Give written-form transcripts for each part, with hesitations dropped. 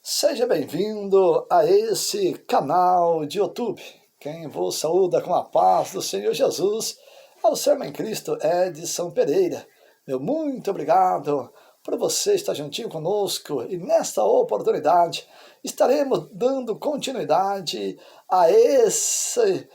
Seja bem-vindo a esse canal de YouTube. Quem vos saúda com a paz do Senhor Jesus é o Sermão em Cristo Edson Pereira. Meu muito obrigado por você estar juntinho conosco e nesta oportunidade estaremos dando continuidade a esse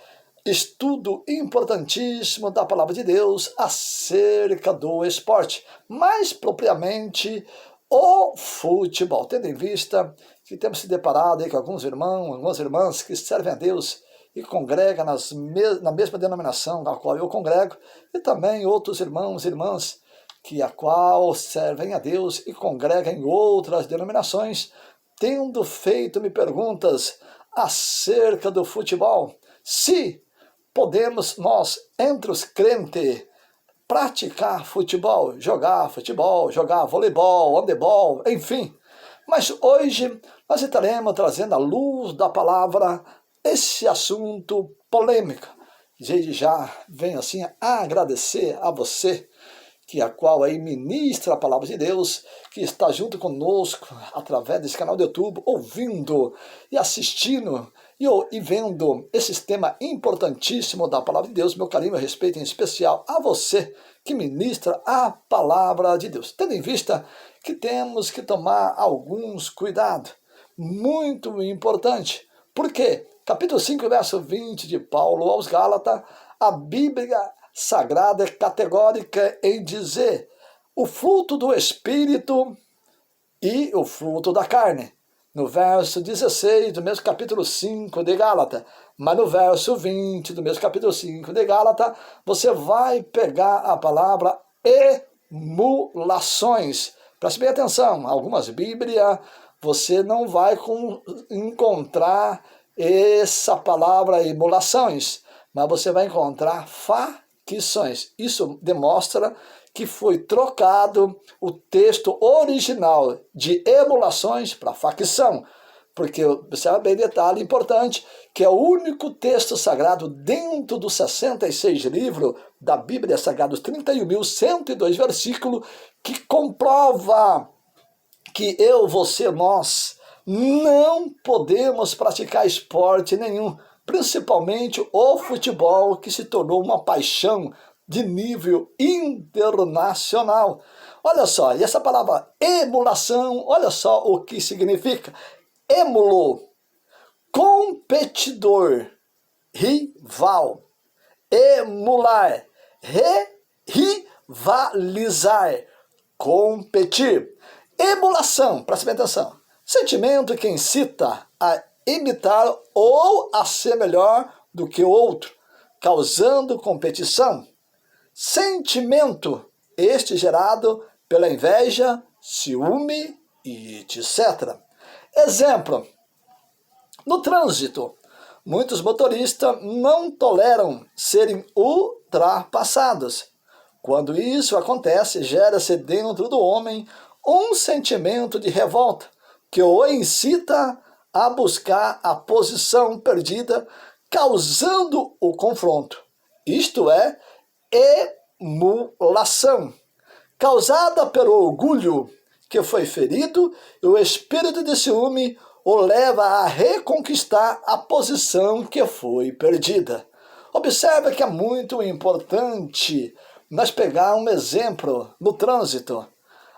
estudo importantíssimo da Palavra de Deus acerca do esporte, mais propriamente o futebol, tendo em vista que temos se deparado aí com alguns irmãos, algumas irmãs que servem a Deus e congregam na mesma denominação na qual eu congrego, e também outros irmãos e irmãs que a qual servem a Deus e congregam em outras denominações, tendo feito-me perguntas acerca do futebol. Se podemos nós, entre os crentes, praticar futebol, jogar voleibol, handebol, enfim. Mas hoje nós estaremos trazendo à luz da palavra esse assunto polêmico. Desde já venho assim a agradecer a você, que a qual aí ministra a palavra de Deus, que está junto conosco através desse canal do YouTube, ouvindo e assistindo e vendo esse tema importantíssimo da palavra de Deus. Meu carinho e respeito em especial a você que ministra a palavra de Deus, tendo em vista que temos que tomar alguns cuidados, muito importante, porque capítulo 5, verso 20 de Paulo aos Gálatas, a Bíblia Sagrada é categórica em dizer o fruto do Espírito e o fruto da carne. No verso 16 do mesmo capítulo 5 de Gálatas, mas no verso 20 do mesmo capítulo 5 de Gálatas, você vai pegar a palavra emulações. Preste bem atenção, algumas Bíblias você não vai encontrar essa palavra emulações, mas você vai encontrar facções. Isso demonstra que foi trocado o texto original de emulações para facção, porque observa bem detalhe importante, que é o único texto sagrado dentro dos 66 livros da Bíblia Sagrada, os 31.102 versículos, que comprova que eu, você, nós não podemos praticar esporte nenhum, principalmente o futebol, que se tornou uma paixão de nível internacional. Olha só, e essa palavra emulação, olha só o que significa. Émulo, competidor, rival. Emular, rivalizar, competir. Emulação, preste bem atenção, sentimento que incita a imitar ou a ser melhor do que o outro, causando competição. Sentimento este gerado pela inveja, ciúme e etc. Exemplo, no trânsito, muitos motoristas não toleram serem ultrapassados. Quando isso acontece, gera-se dentro do homem um sentimento de revolta, que o incita a buscar a posição perdida, causando o confronto. Isto é emulação, causada pelo orgulho que foi ferido, e o espírito de ciúme o leva a reconquistar a posição que foi perdida. Observe que é muito importante nós pegar um exemplo no trânsito.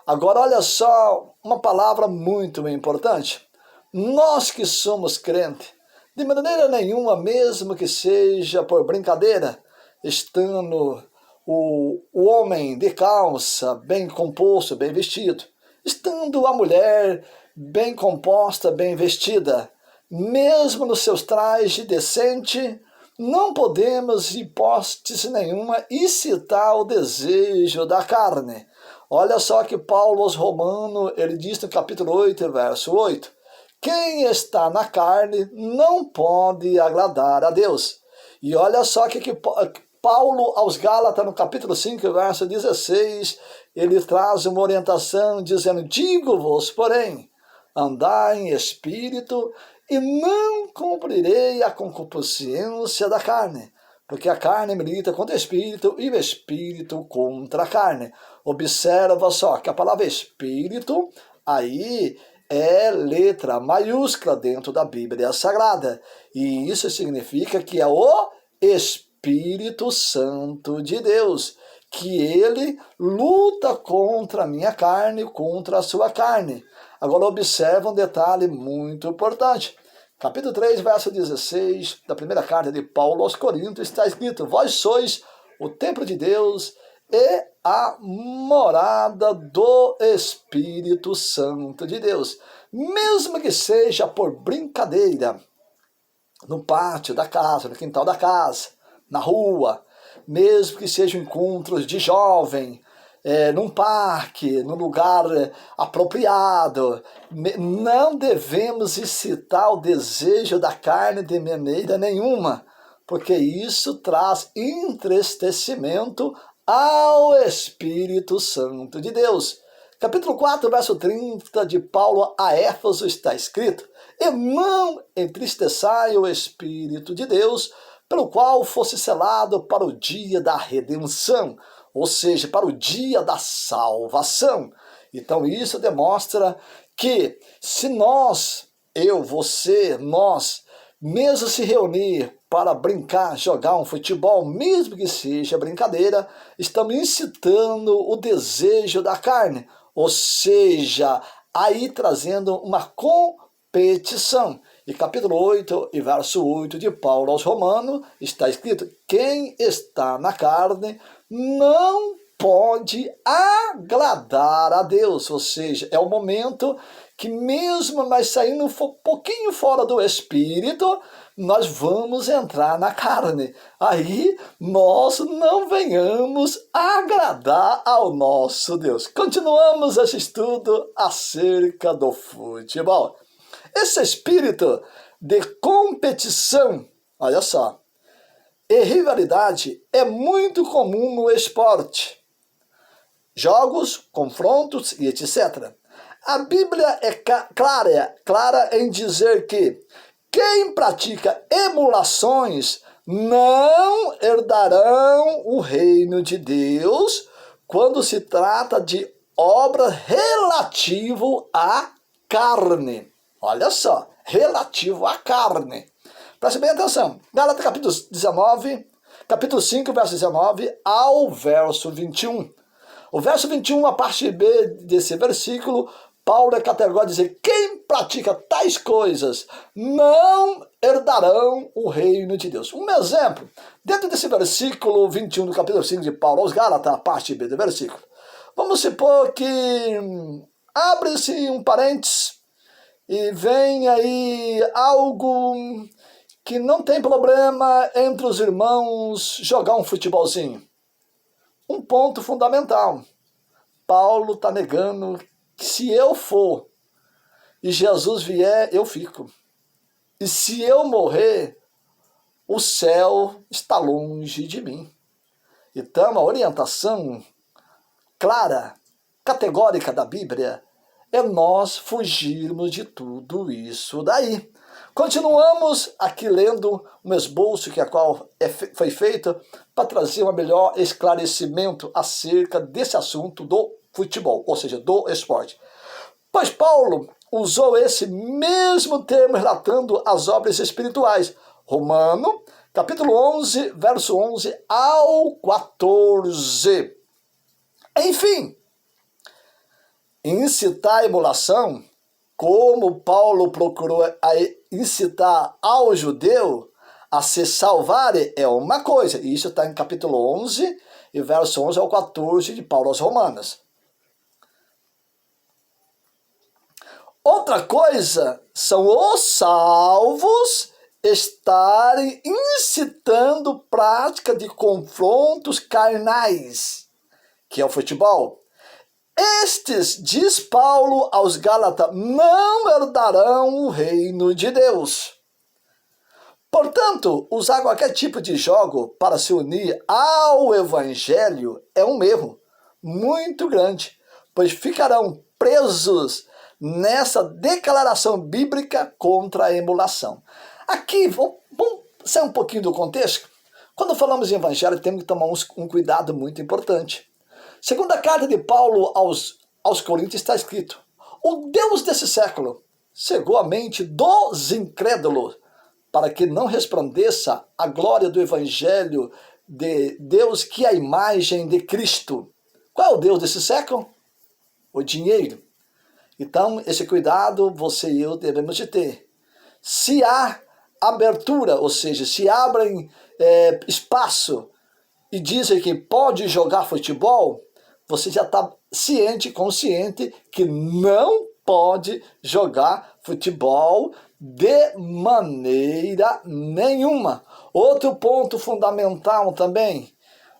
Agora olha só uma palavra muito importante. Nós que somos crentes, de maneira nenhuma, mesmo que seja por brincadeira, estando o homem de calça, bem composto, bem vestido, estando a mulher bem composta, bem vestida, mesmo nos seus trajes decente, não podemos, em hipótese nenhuma, incitar o desejo da carne. Olha só que Paulo aos Romanos, ele diz no capítulo 8, verso 8, quem está na carne não pode agradar a Deus. E olha só que Paulo aos Gálatas, no capítulo 5, verso 16, ele traz uma orientação dizendo, digo-vos, porém, andai em espírito e não cumprirei a concupiscência da carne, porque a carne milita contra o espírito e o espírito contra a carne. Observa só que a palavra espírito aí é letra maiúscula dentro da Bíblia Sagrada. E isso significa que é o Espírito Santo de Deus, que ele luta contra a minha carne, contra a sua carne. Agora observa um detalhe muito importante. Capítulo 3, verso 16 da primeira carta de Paulo aos Coríntios está escrito: vós sois o templo de Deus e a morada do Espírito Santo de Deus. Mesmo que seja por brincadeira, no pátio da casa, no quintal da casa, na rua, mesmo que sejam encontros de jovem, num parque, num lugar apropriado, não devemos excitar o desejo da carne de maneira nenhuma, porque isso traz entristecimento ao Espírito Santo de Deus. Capítulo 4, verso 30 de Paulo a Éfeso está escrito: e não entristeçai o Espírito de Deus, pelo qual fosse selado para o dia da redenção, ou seja, para o dia da salvação. Então isso demonstra que se nós, eu, você, nós, mesmo se reunir para brincar, jogar um futebol, mesmo que seja brincadeira, estamos incitando o desejo da carne, ou seja, aí trazendo uma competição. E capítulo 8 e verso 8 de Paulo aos Romanos está escrito: quem está na carne não pode agradar a Deus. Ou seja, é o momento que mesmo nós saindo um pouquinho fora do Espírito, nós vamos entrar na carne. Aí nós não venhamos agradar ao nosso Deus. Continuamos esse estudo acerca do futebol. Esse espírito de competição, olha só, e rivalidade é muito comum no esporte. Jogos, confrontos e etc. A Bíblia é clara em dizer que quem pratica emulações não herdarão o reino de Deus quando se trata de obra relativo à carne. Olha só, relativo à carne. Preste bem atenção. Gálatas capítulo 5, verso 19 ao verso 21. O verso 21, a parte B desse versículo, Paulo é categórico de dizer: quem pratica tais coisas não herdarão o reino de Deus. Um exemplo, dentro desse versículo 21 do capítulo 5 de Paulo aos Gálatas, a parte B do versículo, vamos supor que abre-se um parênteses e vem aí algo que não tem problema entre os irmãos jogar um futebolzinho. Um ponto fundamental. Paulo está negando que se eu for e Jesus vier, eu fico. E se eu morrer, o céu está longe de mim. Então, a orientação clara, categórica da Bíblia é nós fugirmos de tudo isso daí. Continuamos aqui lendo um esboço que foi feito para trazer um melhor esclarecimento acerca desse assunto do futebol, ou seja, do esporte. Pois Paulo usou esse mesmo termo relatando as obras espirituais. Romano, capítulo 11, verso 11 ao 14. Enfim, incitar a emulação, como Paulo procurou incitar ao judeu a se salvar, é uma coisa. Isso está em capítulo 11, e verso 11 ao 14 de Paulo aos Romanos. Outra coisa são os salvos estarem incitando prática de confrontos carnais, que é o futebol. Estes, diz Paulo aos Gálatas, não herdarão o reino de Deus. Portanto, usar qualquer tipo de jogo para se unir ao evangelho é um erro muito grande, pois ficarão presos nessa declaração bíblica contra a emulação. Aqui, vamos sair um pouquinho do contexto. Quando falamos em evangelho, temos que tomar um cuidado muito importante. Segunda carta de Paulo aos Coríntios está escrito: O Deus desse século cegou a mente dos incrédulos para que não resplandeça a glória do Evangelho de Deus, que é a imagem de Cristo. Qual é o Deus desse século? O dinheiro. Então, esse cuidado você e eu devemos de ter. Se há abertura, ou seja, se abrem espaço e dizem que pode jogar futebol, você já está ciente, consciente que não pode jogar futebol de maneira nenhuma. Outro ponto fundamental também,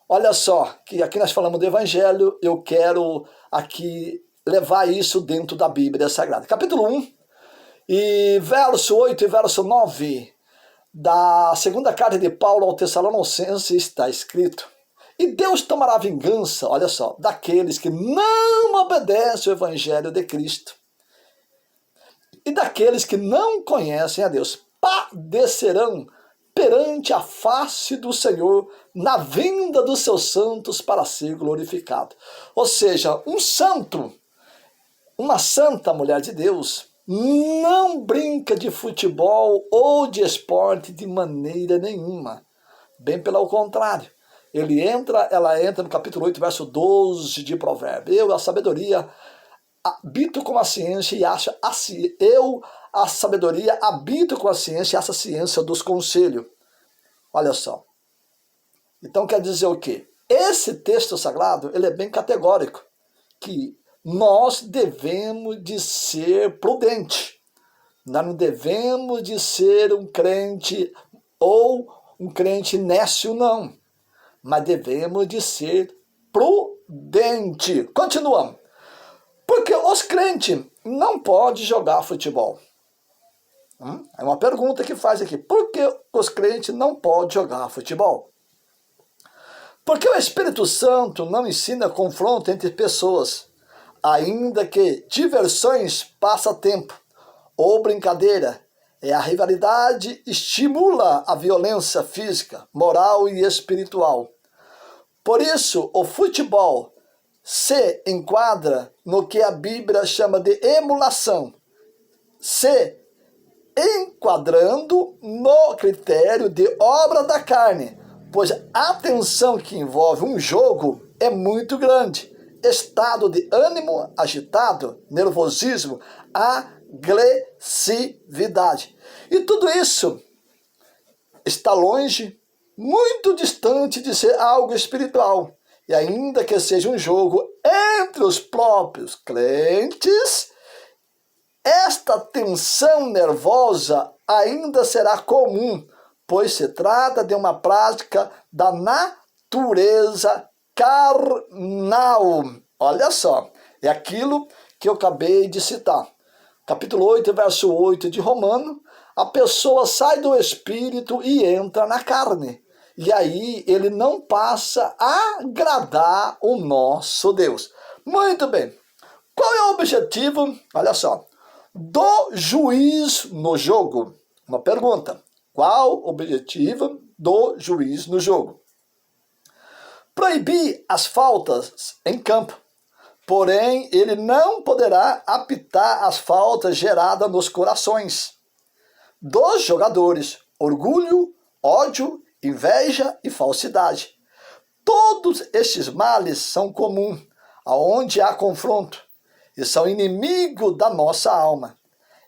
olha só, que aqui nós falamos do Evangelho, eu quero aqui levar isso dentro da Bíblia Sagrada. Capítulo 1, e verso 8 e verso 9, da segunda carta de Paulo ao Tessalonicenses está escrito: e Deus tomará vingança, olha só, daqueles que não obedecem o Evangelho de Cristo e daqueles que não conhecem a Deus. Padecerão perante a face do Senhor na vinda dos seus santos para ser glorificado. Ou seja, um santo, uma santa mulher de Deus, não brinca de futebol ou de esporte de maneira nenhuma. Bem pelo contrário. Ela entra no capítulo 8, verso 12 de Provérbios. Eu, a sabedoria, habito com a ciência e acho a sabedoria, habito com a ciência e acho a ciência dos conselhos. Olha só. Então quer dizer o quê? Esse texto sagrado, ele é bem categórico, que nós devemos de ser prudentes. Nós não devemos de ser um crente ou um crente nécio, não. Mas devemos de ser prudentes. Continuamos. Porque os crentes não podem jogar futebol. É uma pergunta que faz aqui. Por que os crentes não podem jogar futebol? Porque o Espírito Santo não ensina confronto entre pessoas, ainda que diversões, passatempo ou brincadeira. A rivalidade estimula a violência física, moral e espiritual. Por isso, o futebol se enquadra no que a Bíblia chama de emulação, se enquadrando no critério de obra da carne, pois a tensão que envolve um jogo é muito grande. Estado de ânimo agitado, nervosismo, agressividade. E tudo isso está longe, muito distante de ser algo espiritual. E ainda que seja um jogo entre os próprios crentes, esta tensão nervosa ainda será comum, pois se trata de uma prática da natureza carnal. Olha só, é aquilo que eu acabei de citar. Capítulo 8, verso 8 de Romano, a pessoa sai do espírito e entra na carne. E aí ele não passa a agradar o nosso Deus. Muito bem. Qual é o objetivo, olha só, do juiz no jogo? Uma pergunta. Qual o objetivo do juiz no jogo? Proibir as faltas em campo. Porém, ele não poderá apitar as faltas geradas nos corações dos jogadores. Orgulho, ódio, inveja e falsidade. Todos estes males são comuns aonde há confronto e são inimigos da nossa alma.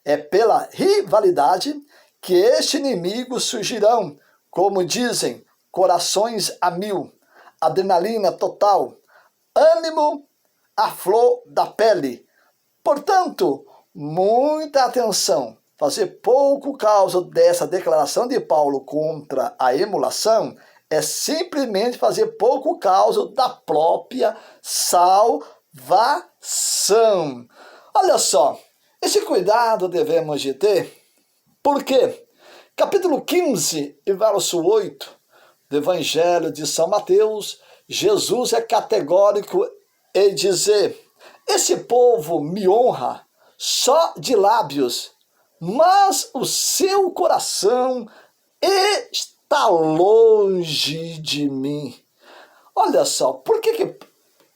É pela rivalidade que estes inimigos surgirão, como dizem, corações a mil, adrenalina total, ânimo à flor da pele. Portanto, muita atenção. Fazer pouco caso dessa declaração de Paulo contra a emulação é simplesmente fazer pouco caso da própria salvação. Olha só, esse cuidado devemos de ter, porque capítulo 15 e verso 8 do Evangelho de São Mateus, Jesus é categórico em dizer: esse povo me honra só de lábios, mas o seu coração está longe de mim. Olha só, por que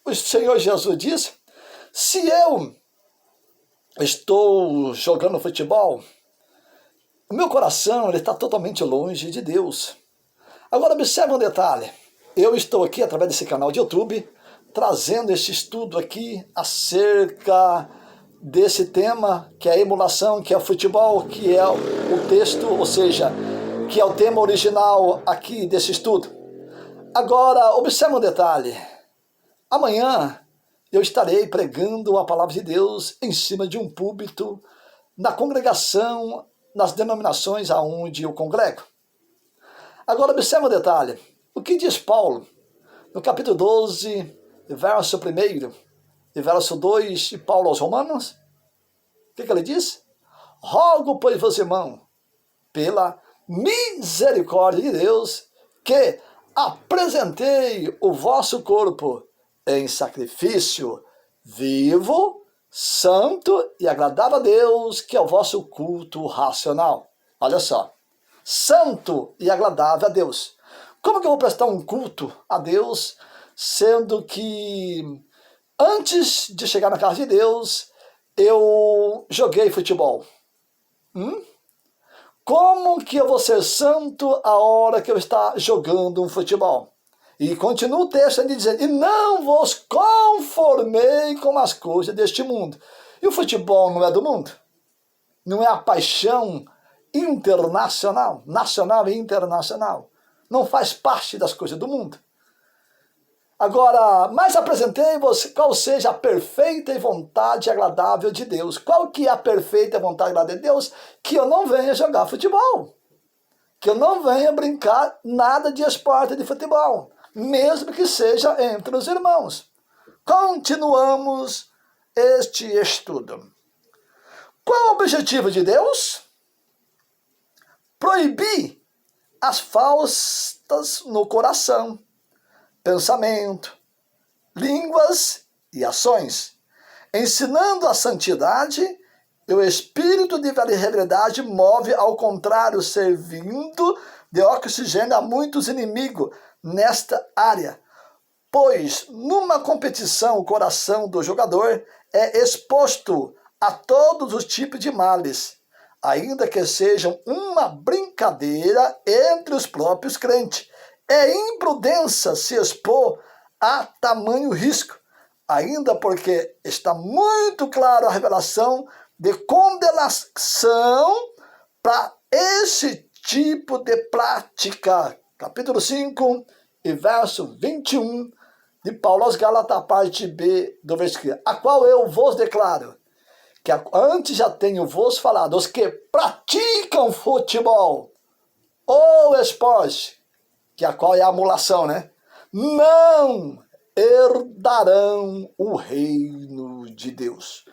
o Senhor Jesus disse: se eu estou jogando futebol, o meu coração está totalmente longe de Deus. Agora observe um detalhe, eu estou aqui através desse canal de YouTube, trazendo esse estudo aqui acerca desse tema, que é a emulação, que é o futebol, que é o texto, ou seja, que é o tema original aqui desse estudo. Agora, observe um detalhe, amanhã eu estarei pregando a palavra de Deus em cima de um púlpito, na congregação, nas denominações aonde eu congrego. Agora, observe um detalhe, o que diz Paulo, no capítulo 12, verso 1 e verso 2 de Paulo aos Romanos? O que ele diz? Rogo, pois, vos, irmão, pela misericórdia de Deus, que apresentei o vosso corpo em sacrifício vivo, santo e agradável a Deus, que é o vosso culto racional. Olha só, santo e agradável a Deus. Como que eu vou prestar um culto a Deus, sendo que antes de chegar na casa de Deus, eu joguei futebol? Como que eu vou ser santo a hora que eu estou jogando um futebol? E continua o texto ali dizendo, e não vos conformei com as coisas deste mundo. E o futebol não é do mundo? Não é a paixão internacional, nacional e internacional? Não faz parte das coisas do mundo? Agora, mas apresentei-vos qual seja a perfeita vontade agradável de Deus. Qual que é a perfeita vontade agradável de Deus? Que eu não venha jogar futebol. Que eu não venha brincar nada de esporte de futebol. Mesmo que seja entre os irmãos. Continuamos este estudo. Qual é o objetivo de Deus? Proibir as faltas no coração, pensamento, línguas e ações, ensinando a santidade, e o espírito de verdade move ao contrário, servindo de oxigênio a muitos inimigos nesta área. Pois, numa competição, o coração do jogador é exposto a todos os tipos de males, ainda que sejam uma brincadeira entre os próprios crentes. É imprudência se expor a tamanho risco, ainda porque está muito claro a revelação de condenação para esse tipo de prática. Capítulo 5 e verso 21 de Paulo aos Gálatas, parte B do versículo, a qual eu vos declaro, que antes já tenho vos falado, os que praticam futebol ou esporte, que a qual é a emulação, né? Não herdarão o reino de Deus.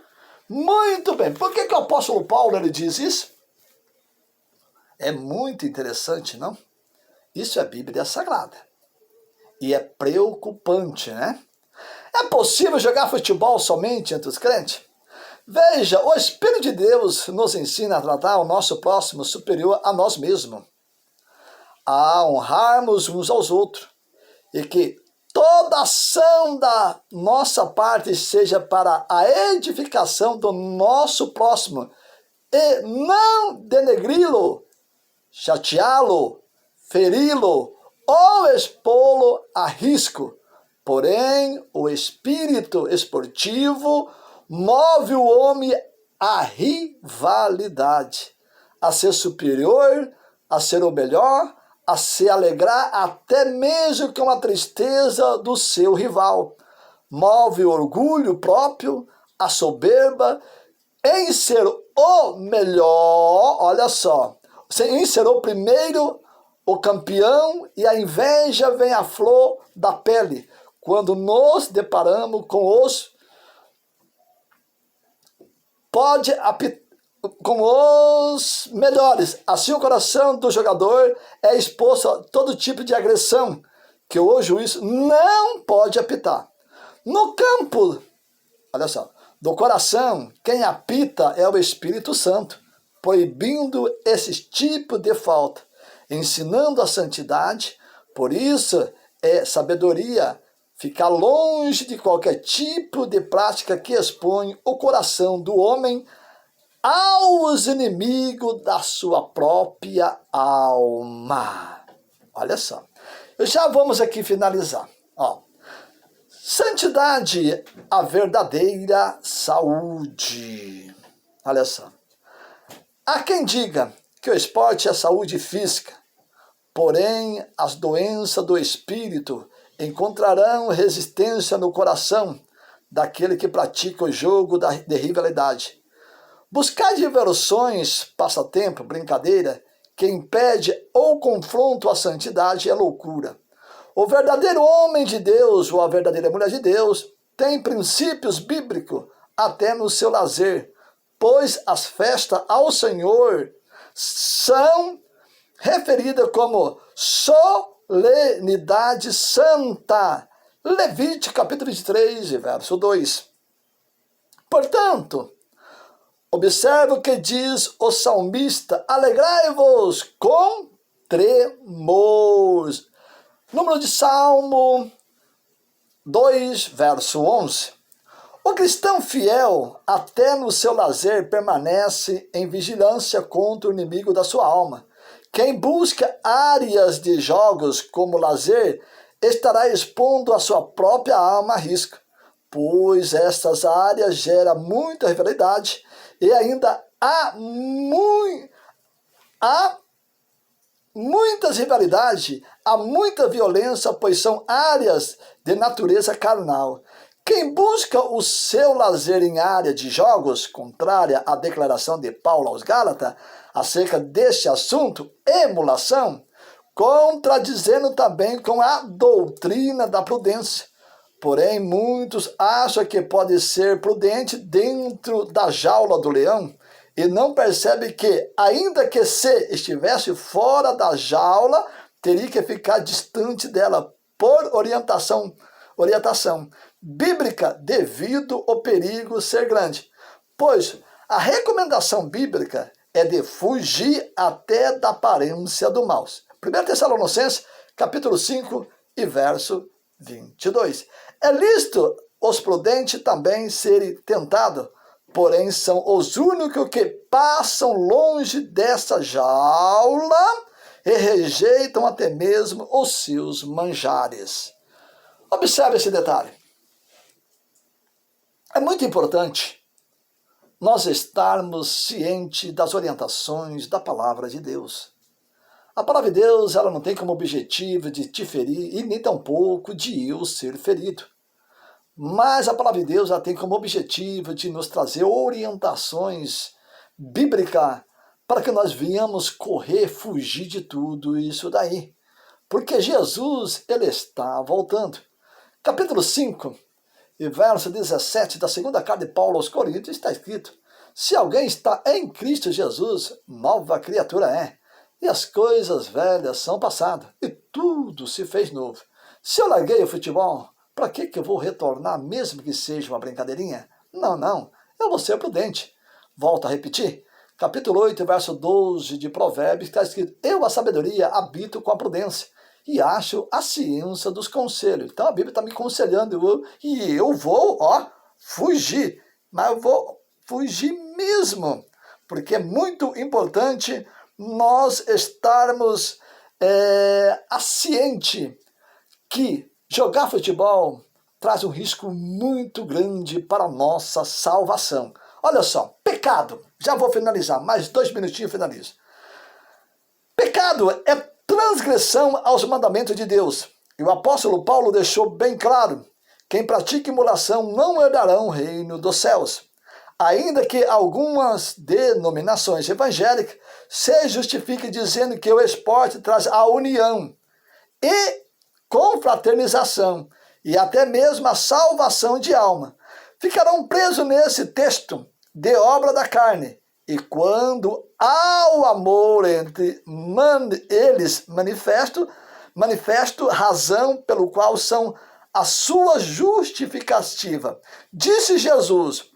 Muito bem, por que o apóstolo Paulo ele diz isso? É muito interessante, não? Isso é Bíblia Sagrada. E é preocupante, né? É possível jogar futebol somente entre os crentes? Veja, o Espírito de Deus nos ensina a tratar o nosso próximo superior a nós mesmos, a honrarmos uns aos outros, e que toda ação da nossa parte seja para a edificação do nosso próximo, e não denegri-lo, chateá-lo, feri-lo ou expô-lo a risco. Porém, o espírito esportivo move o homem à rivalidade, a ser superior, a ser o melhor, a se alegrar até mesmo com a tristeza do seu rival. Move o orgulho próprio, a soberba, em ser o melhor, olha só, em ser o primeiro, o campeão, e a inveja vem à flor da pele, quando nos deparamos com os melhores. Assim o coração do jogador é exposto a todo tipo de agressão que o juiz não pode apitar. No campo, olha só, do coração, quem apita é o Espírito Santo, proibindo esse tipo de falta, ensinando a santidade. Por isso é sabedoria ficar longe de qualquer tipo de prática que expõe o coração do homem aos inimigos da sua própria alma. Olha só. Já vamos aqui finalizar. Ó. Santidade, a verdadeira saúde. Olha só. Há quem diga que o esporte é saúde física, porém as doenças do espírito encontrarão resistência no coração daquele que pratica o jogo de rivalidade. Buscar diversões, passatempo, brincadeira, que impede ou confronta a santidade é loucura. O verdadeiro homem de Deus ou a verdadeira mulher de Deus tem princípios bíblicos até no seu lazer, pois as festas ao Senhor são referidas como solenidade santa. Levítico capítulo 23, verso 2. Portanto, observe o que diz o salmista: alegrai-vos com tremor. Número de Salmo 2, verso 11. O cristão fiel, até no seu lazer, permanece em vigilância contra o inimigo da sua alma. Quem busca áreas de jogos como lazer, estará expondo a sua própria alma a risco, pois estas áreas geram muita rivalidade e ainda há muitas rivalidades, há muita violência, pois são áreas de natureza carnal. Quem busca o seu lazer em área de jogos, contrária à declaração de Paulo aos Gálatas acerca deste assunto, emulação, contradizendo também com a doutrina da prudência. Porém, muitos acham que pode ser prudente dentro da jaula do leão e não percebem que, ainda que se estivesse fora da jaula, teria que ficar distante dela por orientação bíblica devido ao perigo ser grande. Pois a recomendação bíblica é de fugir até da aparência do mal. 1 Tessalonicenses, capítulo 5 e verso 22. É lícito os prudentes também serem tentados, porém são os únicos que passam longe dessa jaula e rejeitam até mesmo os seus manjares. Observe esse detalhe. É muito importante nós estarmos cientes das orientações da palavra de Deus. A palavra de Deus, ela não tem como objetivo de te ferir e nem tampouco de eu ser ferido. Mas a palavra de Deus, ela tem como objetivo de nos trazer orientações bíblicas para que nós venhamos correr, fugir de tudo isso daí. Porque Jesus, ele está voltando. Capítulo 5, e verso 17 da segunda carta de Paulo aos Coríntios, está escrito: se alguém está em Cristo Jesus, nova criatura é. E as coisas velhas são passadas, e tudo se fez novo. Se eu larguei o futebol, para que eu vou retornar, mesmo que seja uma brincadeirinha? Não, eu vou ser prudente. Volto a repetir, capítulo 8, verso 12 de Provérbios, está escrito: eu, a sabedoria, habito com a prudência, e acho a ciência dos conselhos. Então a Bíblia está me aconselhando, e eu vou, fugir. Mas eu vou fugir mesmo, porque é muito importante nós estarmos ciente que jogar futebol traz um risco muito grande para a nossa salvação. Olha só, pecado. Já vou finalizar, mais 2 minutinhos e finalizo. Pecado é transgressão aos mandamentos de Deus. E o apóstolo Paulo deixou bem claro: quem pratica imolação não herdarão o reino dos céus. Ainda que algumas denominações evangélicas se justifiquem dizendo que o esporte traz a união e confraternização e até mesmo a salvação de alma, ficarão presos nesse texto de obra da carne. E quando há o amor entre eles manifesto razão pelo qual são a sua justificativa. Disse Jesus: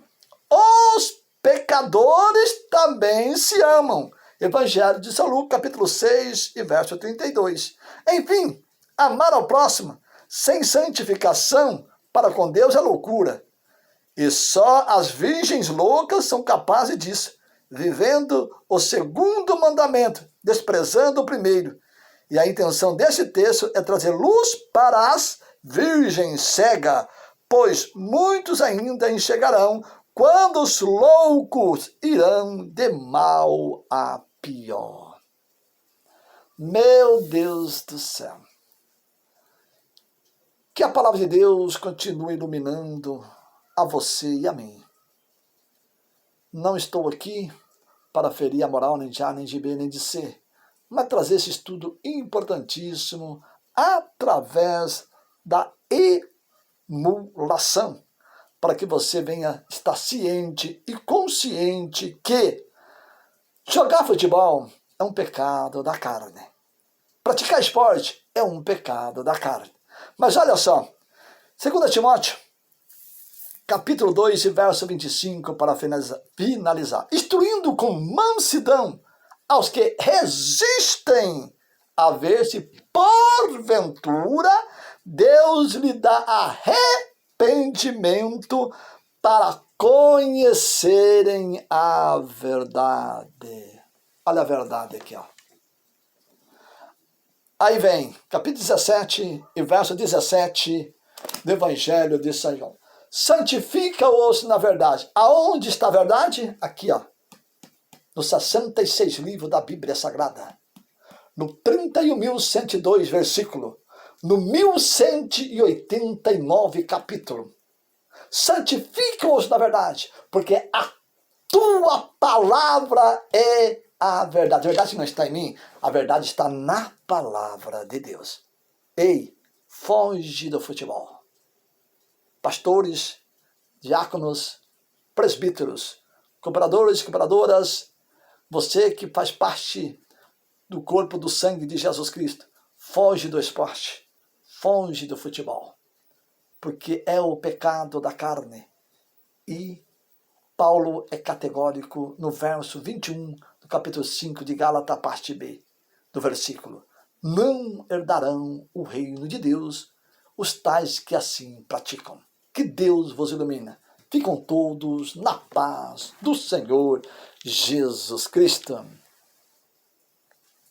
os pecadores também se amam. Evangelho de São Lucas, capítulo 6 e verso 32. Enfim, amar ao próximo sem santificação para com Deus é loucura. E só as virgens loucas são capazes disso, vivendo o segundo mandamento, desprezando o primeiro. E a intenção desse texto é trazer luz para as virgens cegas, pois muitos ainda enxergarão quando os loucos irão de mal a pior. Meu Deus do céu. Que a palavra de Deus continue iluminando a você e a mim. Não estou aqui para ferir a moral nem de A, nem de B, nem de C, mas trazer esse estudo importantíssimo através da emulação, para que você venha estar ciente e consciente que jogar futebol é um pecado da carne. Praticar esporte é um pecado da carne. Mas olha só, 2 Timóteo, capítulo 2, verso 25, para finalizar. Instruindo com mansidão aos que resistem, a ver se porventura Deus lhe dá arrependimento para conhecerem a verdade. Olha a verdade aqui, ó. Aí vem, capítulo 17 e verso 17 do Evangelho de São João. Santifica-os na verdade. Aonde está a verdade? Aqui, ó. Nos 66 livros da Bíblia Sagrada. No 31.102 versículo. No 1189 capítulo. Santifica-os na verdade, porque a tua palavra é a verdade. A verdade não está em mim, a verdade está na palavra de Deus. Ei, foge do futebol. Pastores, diáconos, presbíteros, cooperadores e cooperadoras, você que faz parte do corpo do sangue de Jesus Cristo, foge do esporte, foge do futebol, porque é o pecado da carne. E Paulo é categórico no verso 21 do capítulo 5 de Gálatas, parte B, do versículo. Não herdarão o reino de Deus os tais que assim praticam. Que Deus vos ilumine. Ficam todos na paz do Senhor Jesus Cristo.